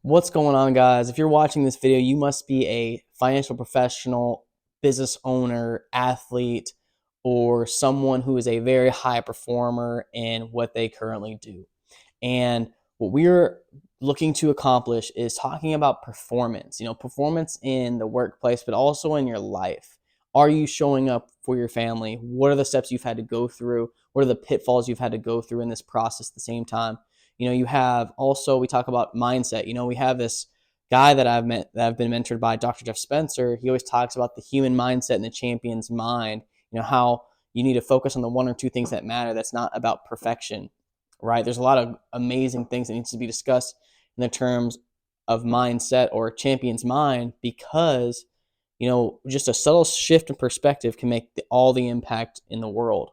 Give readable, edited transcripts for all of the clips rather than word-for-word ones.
What's going on, guys? If you're watching this video, you must be a financial professional, business owner, athlete, or someone who is a very high performer in what they currently do. And what we're looking to accomplish is talking about performance, performance in the workplace, but also in your life. Are you showing up for your family? What are the steps you've had to go through? What are the pitfalls you've had to go through in this process at the same time? You have also, we talk about mindset. We have this guy that I've been mentored by, Dr. Jeff Spencer. He always talks about the human mindset and the champion's mind, how you need to focus on the one or two things that matter. That's not about perfection, right? There's a lot of amazing things that needs to be discussed in the terms of mindset or champion's mind, because just a subtle shift in perspective can make all the impact in the world.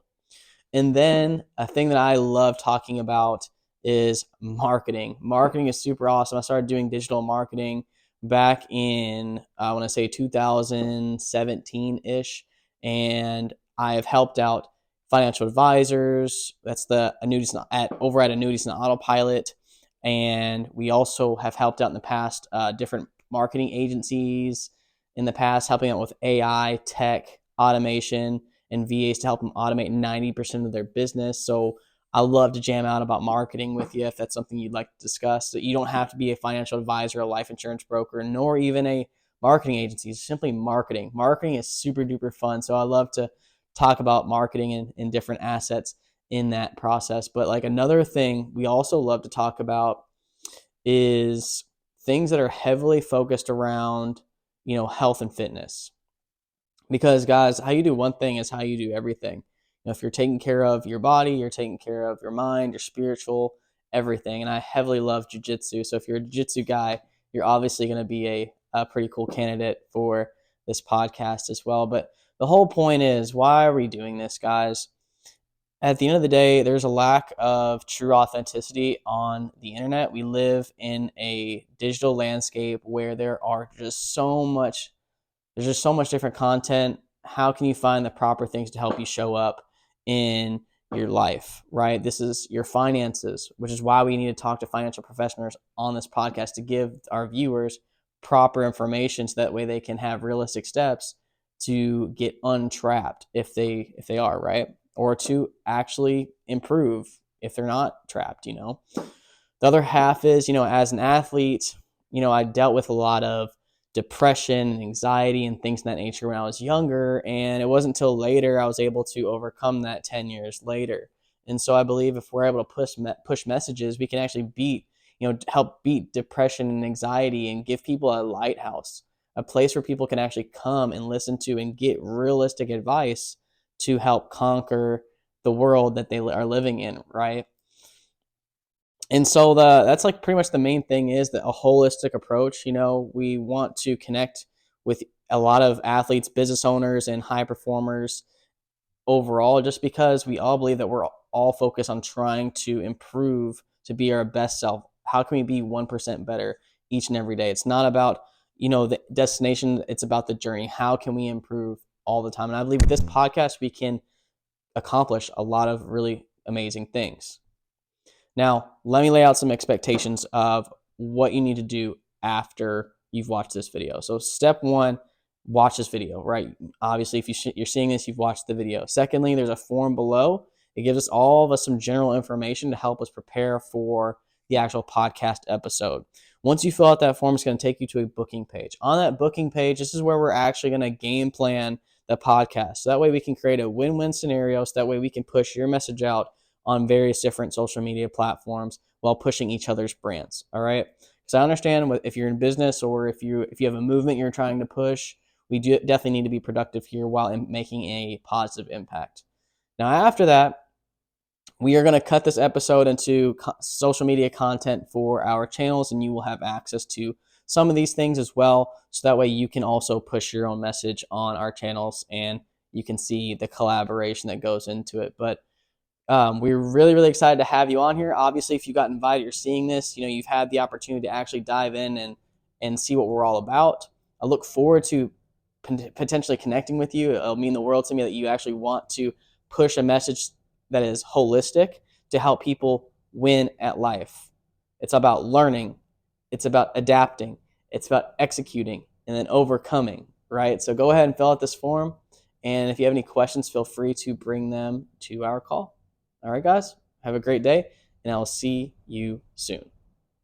And then a thing that I love talking about is marketing. Marketing is super awesome. I started doing digital marketing back in, I want to say 2017-ish. And I have helped out financial advisors. That's the annuities over at Annuities and Autopilot. And we also have helped out in the past different marketing agencies in the past, helping out with AI, tech, automation, and VAs to help them automate 90% of their business. So I love to jam out about marketing with you if that's something you'd like to discuss. So you don't have to be a financial advisor, a life insurance broker, nor even a marketing agency. It's simply marketing. Marketing is super duper fun. So I love to talk about marketing and different assets in that process. But like another thing we also love to talk about is things that are heavily focused around, health and fitness. Because guys, how you do one thing is how you do everything. If you're taking care of your body, you're taking care of your mind, your spiritual, everything. And I heavily love jiu-jitsu. So if you're a jiu-jitsu guy, you're obviously going to be a pretty cool candidate for this podcast as well. But the whole point is, why are we doing this, guys? At the end of the day, there's a lack of true authenticity on the internet. We live in a digital landscape where there's just so much different content. How can you find the proper things to help you show up in your life, right? This is your finances, which is why we need to talk to financial professionals on this podcast to give our viewers proper information so that way they can have realistic steps to get untrapped if they are, right? Or to actually improve if they're not trapped. The other half is, as an athlete, I dealt with a lot of depression and anxiety and things of that nature when I was younger. And it wasn't until later I was able to overcome that 10 years later. And so I believe if we're able to push messages, we can actually help beat depression and anxiety and give people a lighthouse, a place where people can actually come and listen to and get realistic advice to help conquer the world that they are living in, right? And so that's like pretty much the main thing is that a holistic approach. We want to connect with a lot of athletes, business owners, and high performers overall, just because we all believe that we're all focused on trying to improve to be our best self. How can we be 1% better each and every day? It's not about, the destination. It's about the journey. How can we improve all the time? And I believe with this podcast, we can accomplish a lot of really amazing things. Now, let me lay out some expectations of what you need to do after you've watched this video. So step one, watch this video, right? Obviously, if you're seeing this, you've watched the video. Secondly, there's a form below. It gives us all of us some general information to help us prepare for the actual podcast episode. Once you fill out that form, it's going to take you to a booking page. On that booking page, this is where we're actually going to game plan the podcast. So that way we can create a win-win scenario. So that way we can push your message out on various different social media platforms while pushing each other's brands. All right. Because I understand if you're in business or if you have a movement you're trying to push, we do definitely need to be productive here while making a positive impact. Now, after that, we are going to cut this episode into social media content for our channels, and you will have access to some of these things as well. So that way you can also push your own message on our channels and you can see the collaboration that goes into it. But we're really, really excited to have you on here. Obviously, if you got invited, you're seeing this, you've had the opportunity to actually dive in and see what we're all about. I look forward to potentially connecting with you. It'll mean the world to me that you actually want to push a message that is holistic to help people win at life. It's about learning, It's about adapting. It's about executing and then overcoming, right? So go ahead and fill out this form. And if you have any questions, feel free to bring them to our call. All right, guys, have a great day, and I will see you soon.